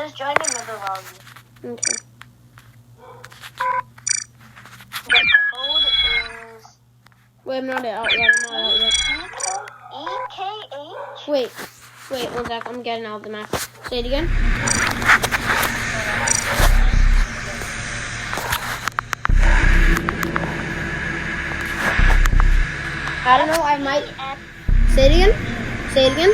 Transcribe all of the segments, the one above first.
just join another lobby. Okay. The code is... Wait, I'm not out yet. EKH? Wait, 1 sec. I'm getting out of the map. Say it again. I don't know, I might... Say it again. Say it again.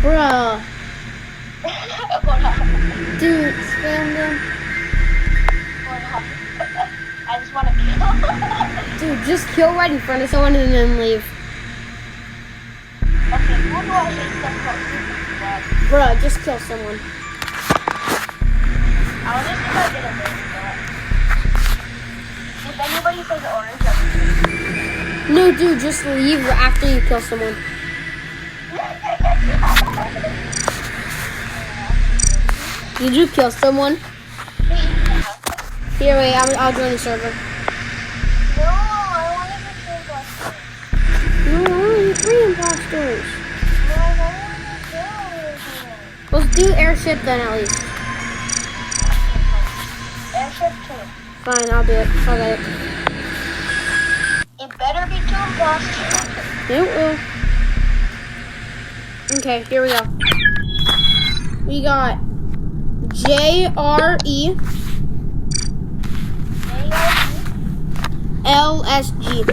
Bruh. Dude, spam them. I just want to kill. Dude, just kill right in front of someone and then leave. Okay, who do I hate them from? Bruh, just kill someone. I want to see if I get a big. If anybody says orange, I'm No, dude, just leave after you kill someone. Did you kill someone? Here, wait, I'll join the server. No, I want to get two imposters. No, only 3 imposters. No, I want to kill. Let's do airship then at least. Airship 2. Fine, I'll do it. I'll get it. It better be 2 imposters. It will. Okay, here we go. We got JRE LSG.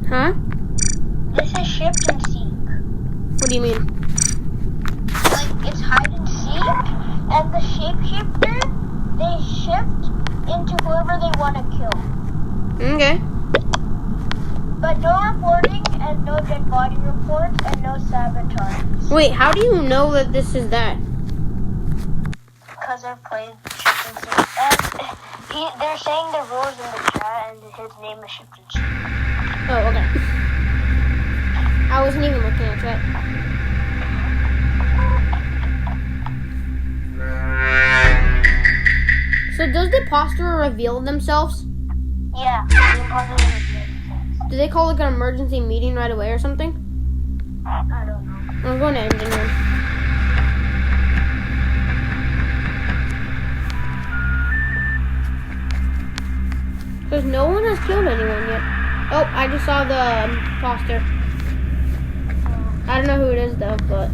Huh? This is shift and seek. What do you mean? Like, it's hide and seek, and the shapeshifter, they shift into whoever they want to kill. Okay. But no reporting, and no dead body reports, and no sabotage. Wait, how do you know that this is that? Because I've played shift and seek. And they're saying the rules in the chat, and his name is shift and seek. Oh, okay. I wasn't even looking at that. So does the imposter reveal themselves? Yeah, the imposter reveals themselves. Do they call like an emergency meeting right away or something? I don't know. I'm going to engine room. Because no one has killed anyone yet. Oh, I just saw the imposter. I don't know who it is though, but...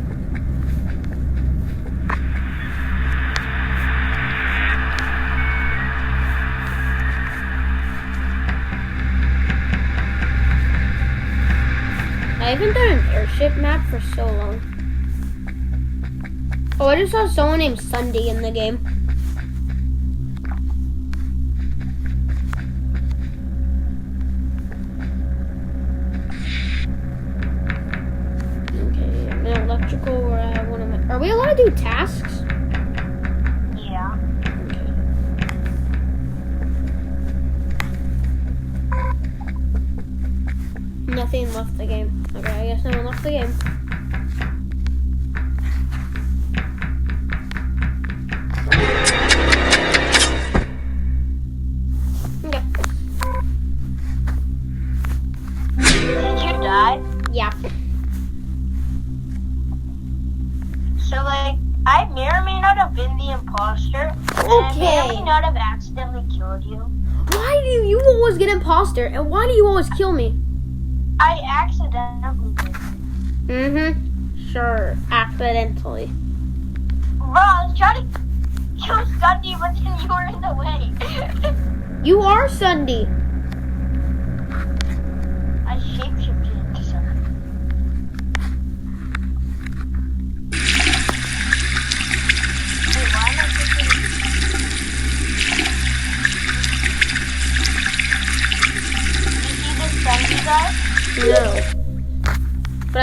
I haven't done an airship map for so long. Oh, I just saw someone named Sunday in the game. Electrical, where I have one of my... Are we allowed to do tasks? Yeah. Okay. Nothing left the game. Okay, I guess no one left the game. Okay. Did you die? Yeah. So, like, I may or may not have been the imposter. And I may or may not have accidentally killed you. Why do you always get imposter? And why do you always kill me? I accidentally did. Mm-hmm. Sure. Accidentally. Bro, I was trying to kill Sunday, but then you were in the way. You are Sunday. I shapeshifted into Sunday. Wait, why am I thinking...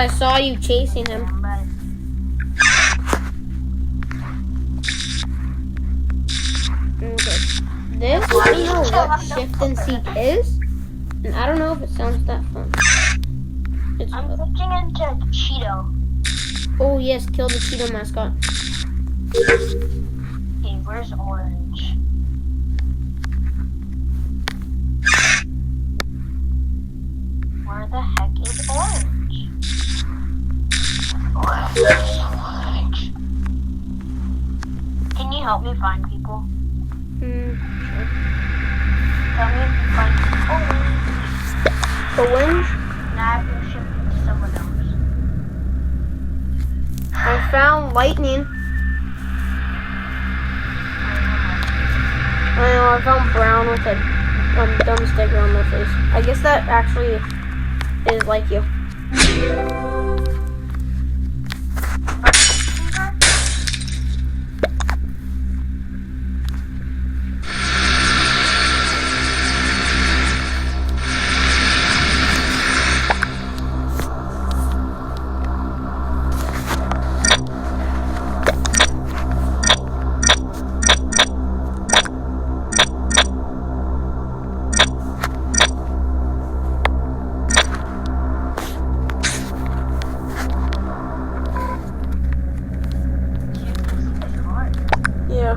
I saw you chasing him. Okay. This, I don't know what shift and seek is, and I don't know if it sounds that fun. I'm switching into Cheeto. Oh yes, kill the Cheeto mascot. Okay, where's Orange? Where the heck is Orange? Orange. Can you help me find people? Sure. Tell me if you find Orange. Orange? Now I have to shift it to someone else. I found Lightning. I know, I found Brown with a dumb sticker on their face. I guess that actually is like you. Yeah.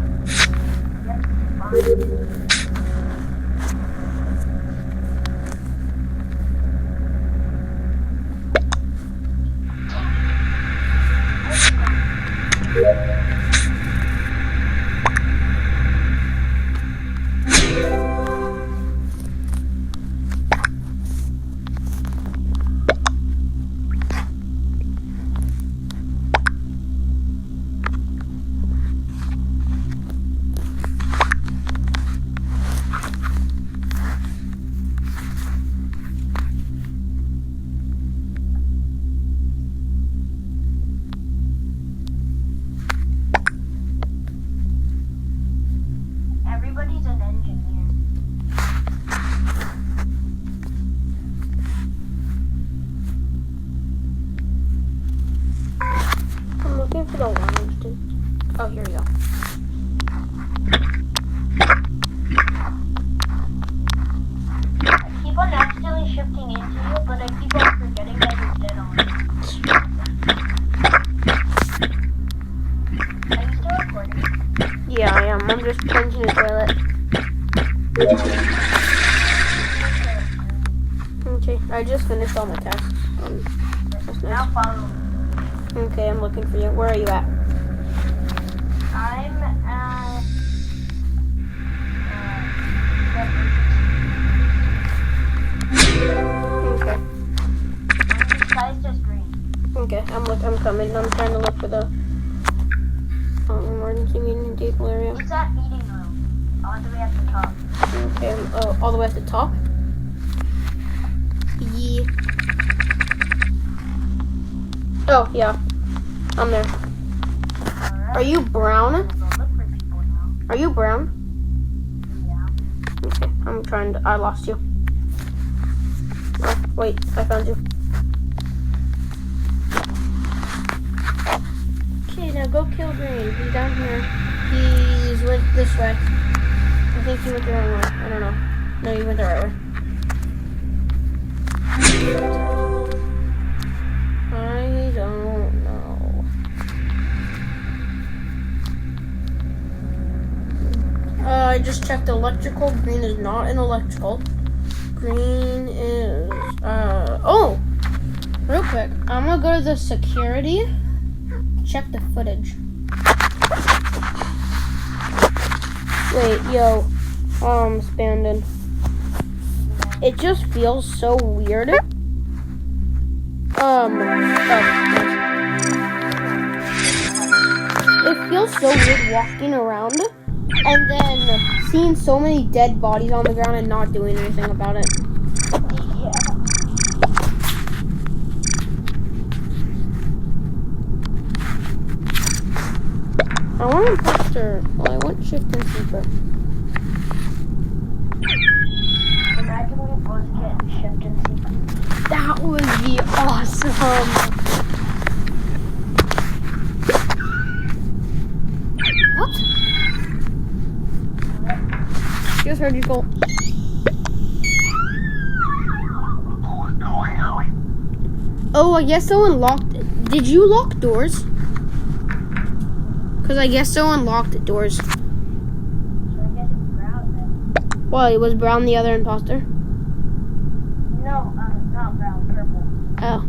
Everybody's an engineer. I'm looking for the lounge, dude. Oh, here we go. I keep on accidentally shifting into you, but I keep on forgetting that you're dead on. Are you still recording? Yeah, I am. I'm just cleansing the toilet. Okay, I just finished all my tasks. That's Now nice. follow me. Okay, I'm looking for you. Where are you at? I'm at Okay. disguised as green. Okay, I'm coming. I'm trying to look for the emergency meeting table area. It's that meeting room. All the way at the top. Okay, all the way at the top? Yeah. Oh, yeah. I'm there. Alright. Are you brown? We'll go look for people now. Are you brown? Yeah. Okay, I'm trying to. I lost you. Oh, wait, I found you. Okay, now go kill Green. He's down here. He's went this way. I think he went the wrong way. I don't know. No, he went the right way. I don't know. I just checked electrical. Green is not in electrical. Green is, oh! Real quick, I'm gonna go to the security, check the footage. Wait, yo, Spandon. It just feels so weird. It feels so weird walking around and then seeing so many dead bodies on the ground and not doing anything about it. I want imposter. Well, I want shift and sleeper. Imagine we both get shift and secret. That would be awesome. What? Just heard you go. Oh, I guess someone locked. Did you lock doors? Because I guess someone locked doors. So I guess it's brown then. Well, it was Brown the other imposter? No, not brown, purple. Oh.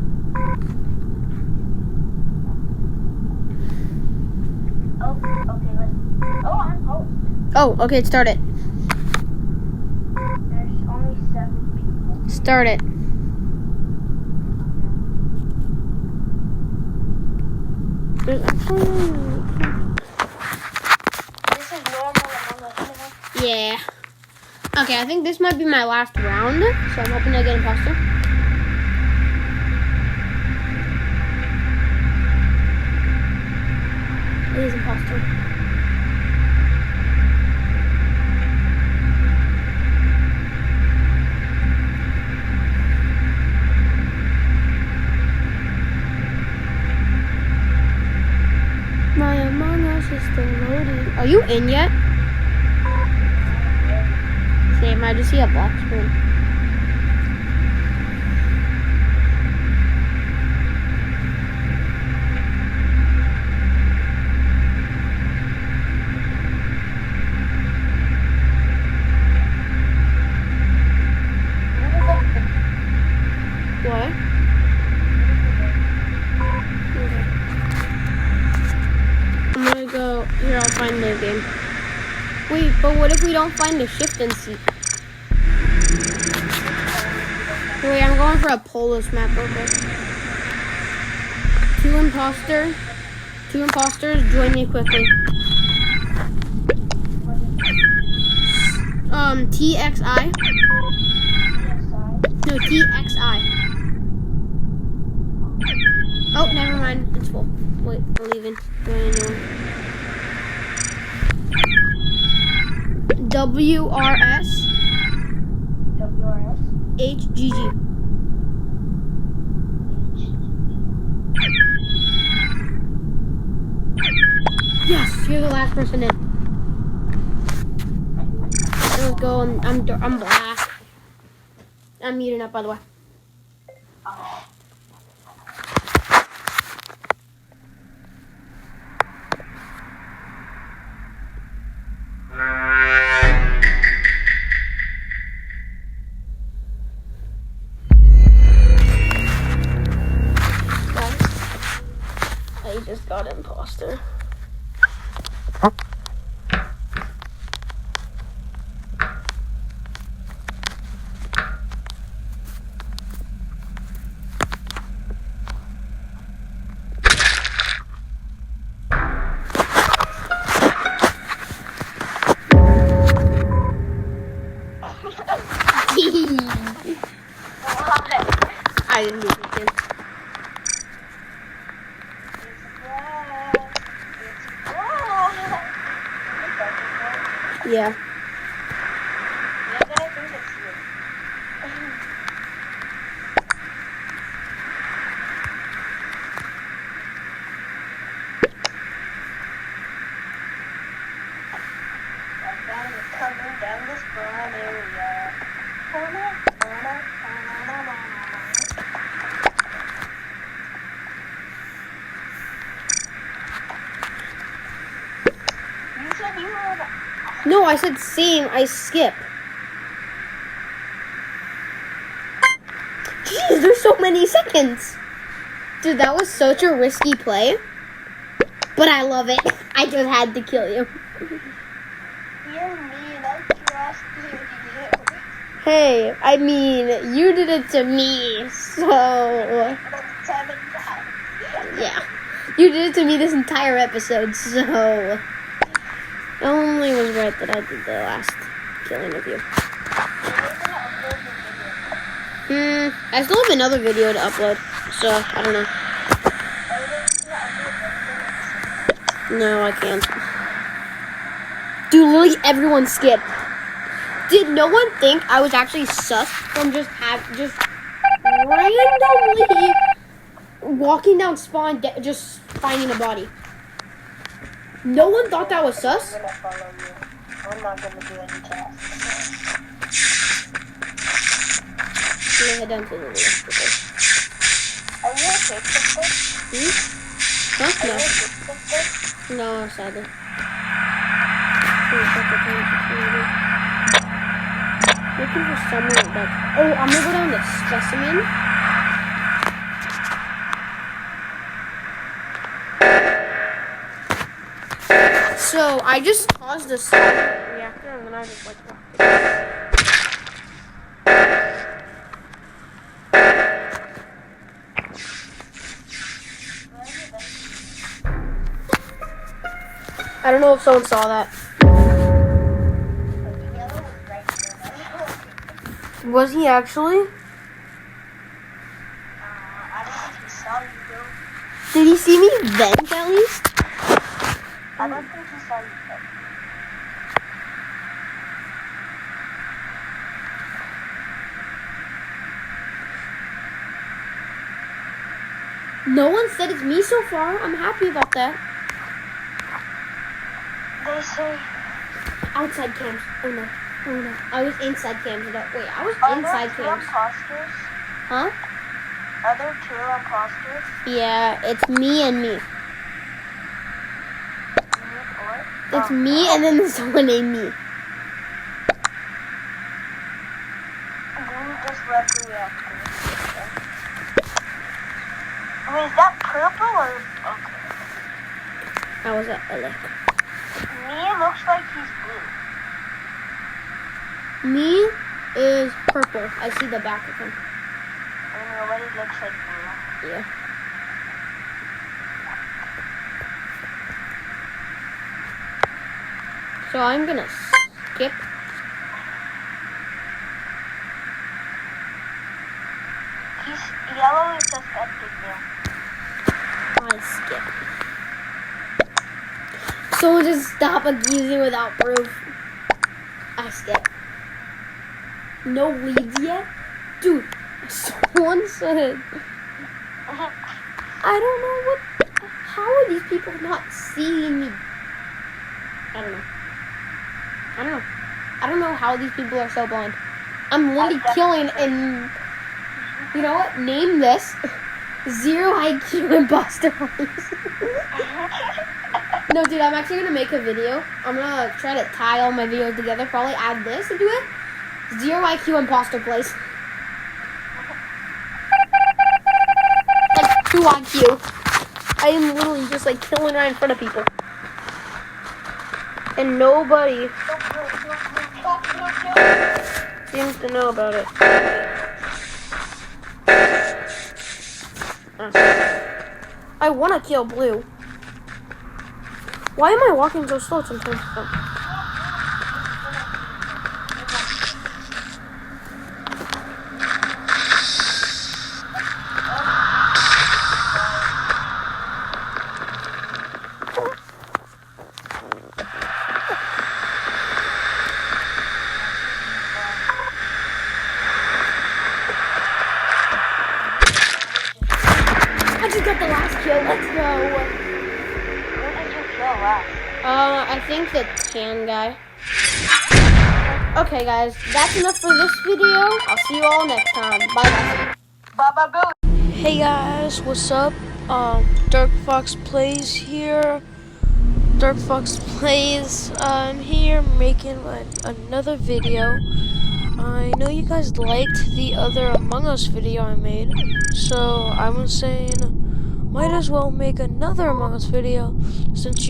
Oh, okay, let's. Oh, I'm host. Oh, okay, start it. There's only 7 people. Start it. This is normal. Yeah. Okay, I think this might be my last round, so I'm hoping I get imposter. It is imposter. My Among Us is still loading. Are you in yet? Same, I just see a black screen. What? Okay. I'm gonna go, here, I'll find the game. Wait, but what if we don't find the shift and seek? Wait, I'm going for a Polis map real quick. Two imposters, join me quickly. TXI. No, TXI. Oh, never mind, it's full. Wait, we're leaving. WRS. WRS? HGG. Yes, you're the last person in. Let's go. I'm black. I'm muting up, by the way. I just got imposter. I didn't do anything. Yeah. Coming down this brown area. You said you were No, I said same. I skip. Jeez, there's so many seconds. Dude, that was such a risky play. But I love it. I just had to kill you. You're mean. I trusted you. Hey, I mean, you did it to me, so... That's 7 times. Yeah. You did it to me this entire episode, so... It only was right that I did the last killing of you. I still have another video to upload, so I don't know. No, I can't. Dude, literally everyone skipped. Did no one think I was actually sus from just randomly walking down spawn, just finding a body. No one thought that was sus. I'm gonna follow you. I'm not gonna do any tasks. I'm gonna head down to the electrical. Are you a shapeshifter? Huh? Are you a shapeshifter? No, sadly. Looking for someone that. Oh, I'm gonna go down to specimen. So I just paused the reactor and then I just like walked it. I don't know if someone saw that. Was he actually? I don't think he saw you, though. Did he see me vent at least? I don't think he saw you, though. No one said it's me so far. I'm happy about that. They say... Outside cams. Oh no. Oh no. I was inside cams. Wait, I was Are inside there two cams. imposters? Huh? Are there two imposters? Yeah, it's me and me. It's Me me and then there's someone named me. Green just left the reactor. Wait, is that purple or... Okay. I was at Alec. Me looks like he's blue. Me is purple. I see the back of him. And nobody looks like blue. Yeah. So I'm gonna skip. Yellow is suspected now. I skip. Someone just stop accusing without proof. I skip. No leads yet? Dude, someone said... I don't know what... How are these people not seeing me? I don't know. I don't know how these people are so blind. I'm literally killing and... You know what? Name this 0 IQ imposter police. No, dude, I'm actually going to make a video. I'm going to try to tie all my videos together. Probably add this into it. 0 IQ imposter place. Like 2 IQ. I am literally just like killing right in front of people. And nobody seems to know about it. I want to kill blue. Why am I walking so slow sometimes? Oh. I just got the last kill. Let's go. Who did you kill last? I think the tan guy. Okay, guys, that's enough for this video. I'll see you all next time. Bye, guys. Baba Boo. Hey guys, what's up? Dark Fox Plays here. Dark Fox Plays. I'm here making another video. I know you guys liked the other Among Us video I made, so I was saying might as well make another Among Us video since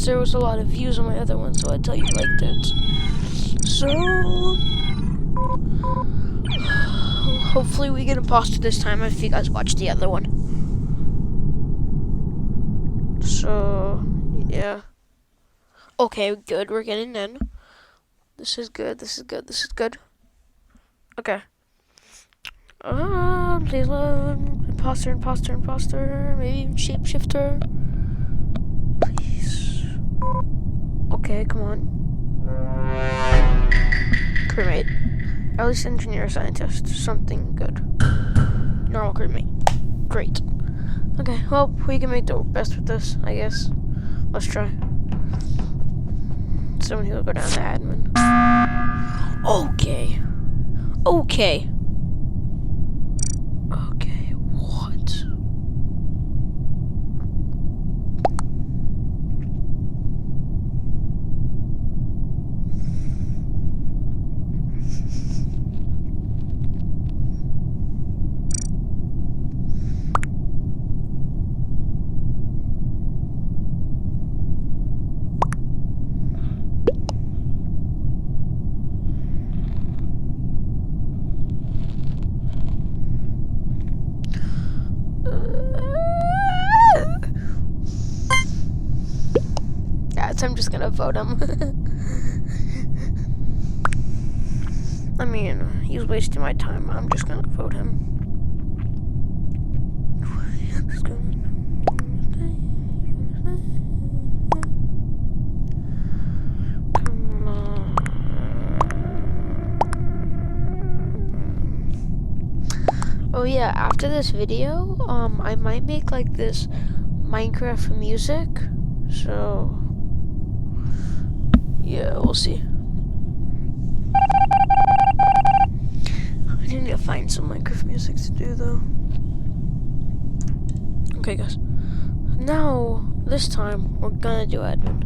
there was a lot of views on my other one, so I tell you liked it. So hopefully we get imposter this time if you guys watched the other one. So yeah. Okay, good, we're getting in. This is good, this is good, this is good. Okay. Please load. Imposter, imposter, imposter. Maybe even shapeshifter. Please. Okay, come on. Crewmate. At least engineer, scientist. Something good. Normal crewmate. Great. Okay, well, we can make the best with this, I guess. Let's try. Someone who will go down to admin. Okay. Okay. Okay, what? I'm just gonna vote him. I mean, he's wasting my time. I'm just gonna vote him. Come on. Oh yeah, after this video, I might make like this Minecraft music. So yeah, we'll see. I need to find some Minecraft music to do though. Okay guys, now this time we're gonna do admin.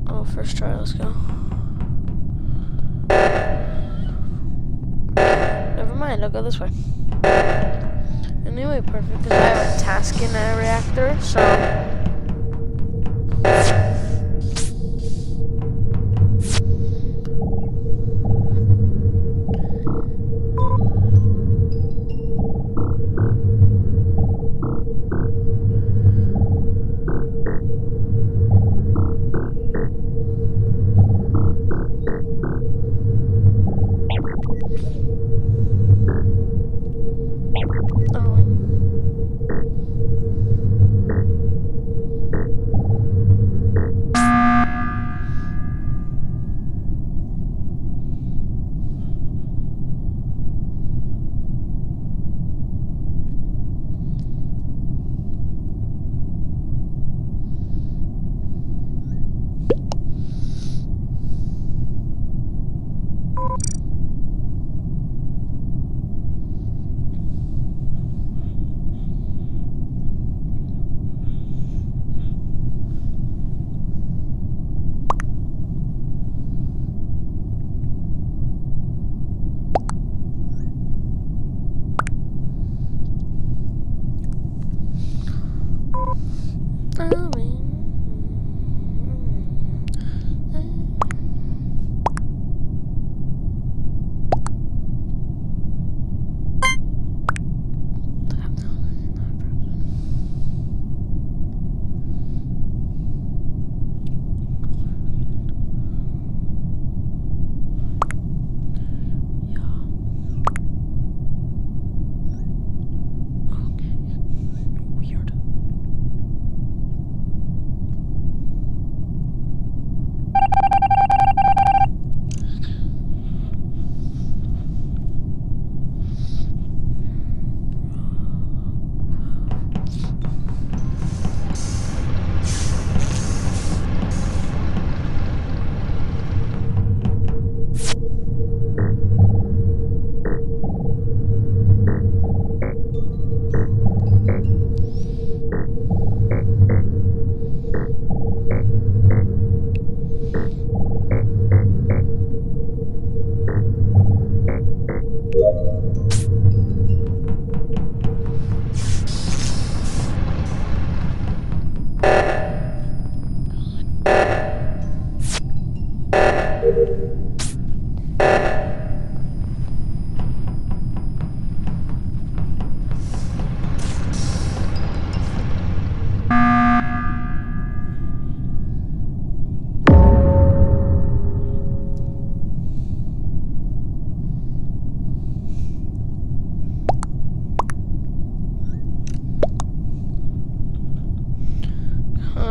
Oh, first try, let's go. Never mind, I'll go this way. Anyway, perfect, because I have a task in a reactor, so...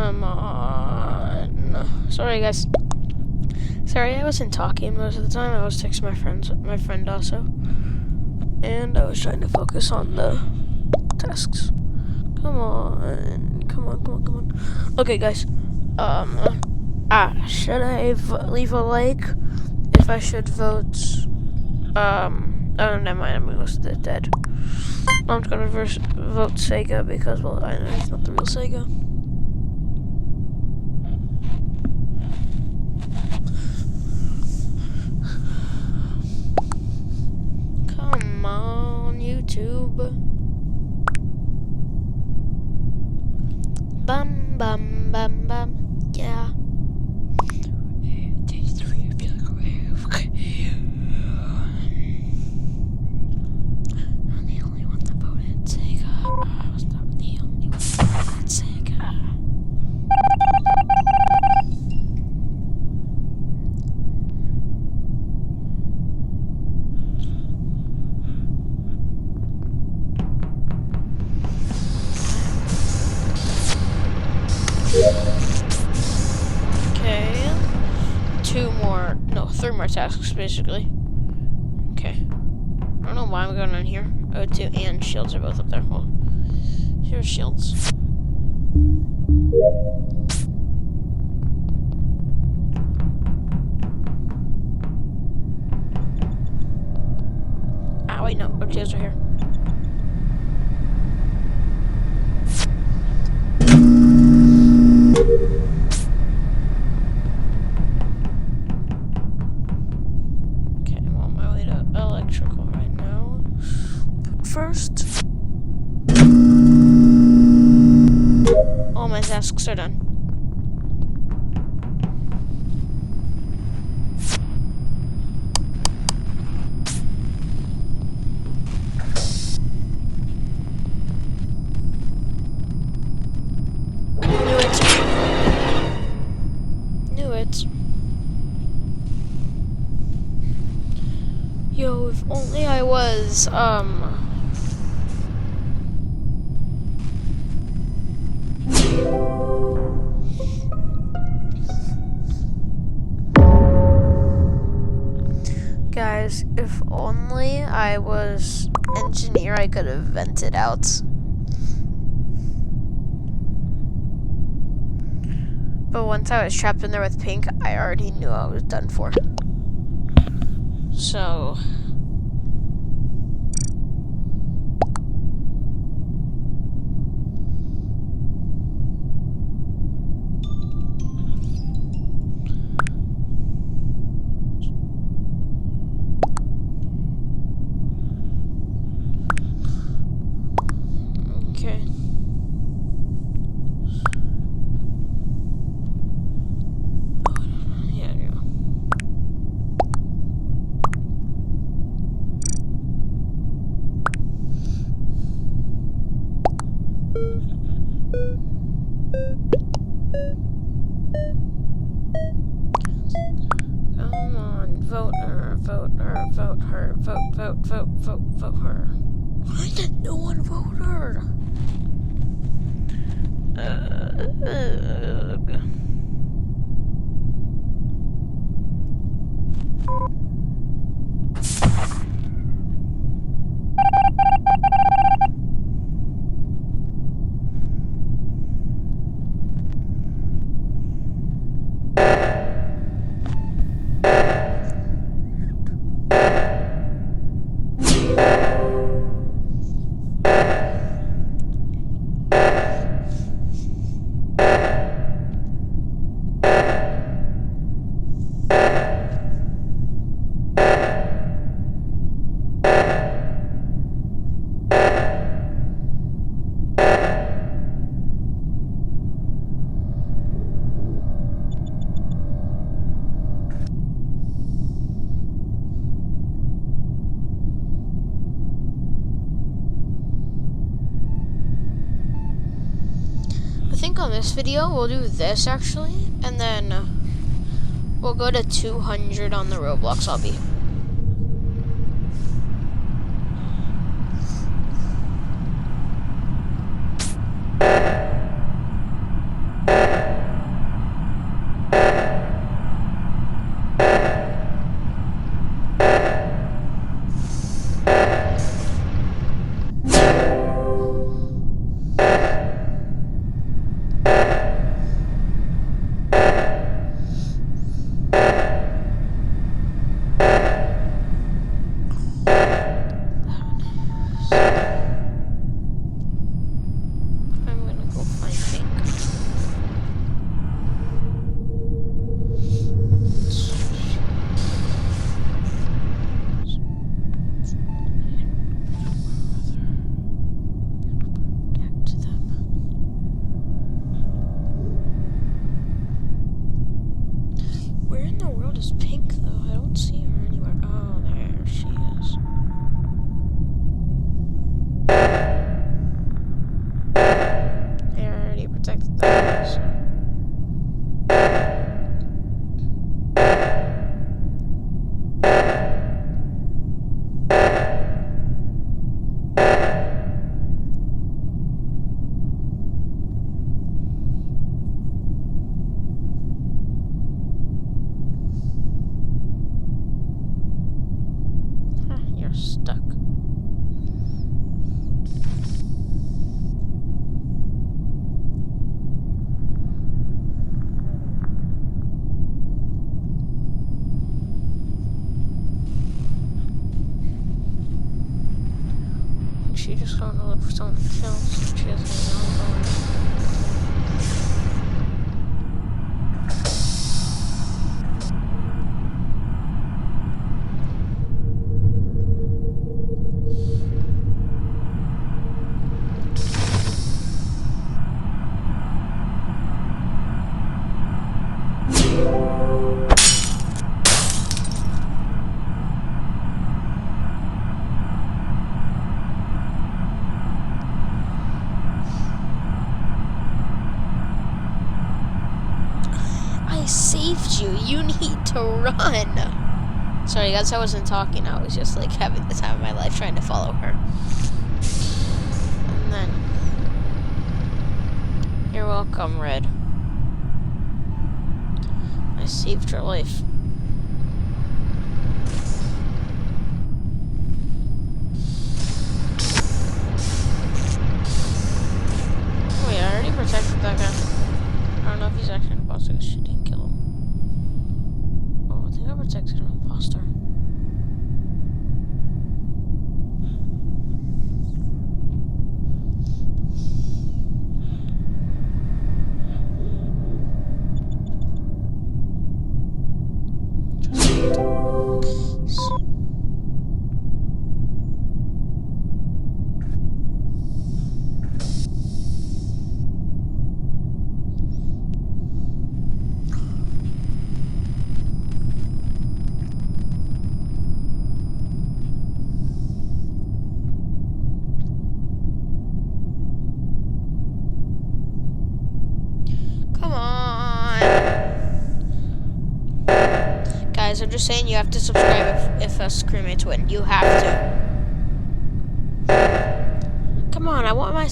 Come on. Sorry, guys. Sorry, I wasn't talking most of the time. I was texting my friend also. And I was trying to focus on the tasks. Come on. Okay, guys. Should I leave a like? If I should vote, oh, never mind, I'm gonna go dead. I'm just gonna vote Sega because, well, I know it's not the real Sega. Come on, YouTube. Bum, bum, bum, bum, yeah. Okay. 3 more tasks, basically. Okay. I don't know why I'm going on here. O2 and shields are both up there. Well, here's shields. Ah, wait, no. O2s are here. First, all my tasks are done. Knew it. Yo, if only I was, guys, if only I was engineer, I could have vented out. But once I was trapped in there with Pink, I already knew I was done for. So... okay. Yeah, yeah. Come on, vote her, vote her, vote her, vote her. Why did no one vote her? I think on this video we'll do this actually, and then we'll go to 200 on the Roblox lobby. look for someone to kill. So she has saved you. You need to run. Sorry guys, I wasn't talking. I was just like having the time of my life trying to follow her. And then you're welcome, Red. I saved your life. Wait, I already protected that guy. I don't know if he's actually an imposter because she didn't kill him. Oh, I think I protected an imposter. I'm just saying you have to subscribe if us crewmates win. You have to. Come on, I want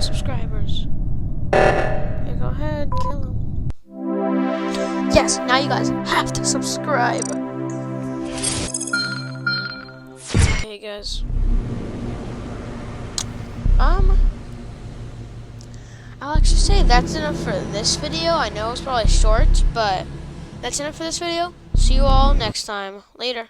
subscribers. Yeah, go ahead, kill them. Yes, now you guys have to subscribe. Okay, guys. I'll actually say that's enough for this video. I know it's probably short, but that's enough for this video. See you all next time. Later.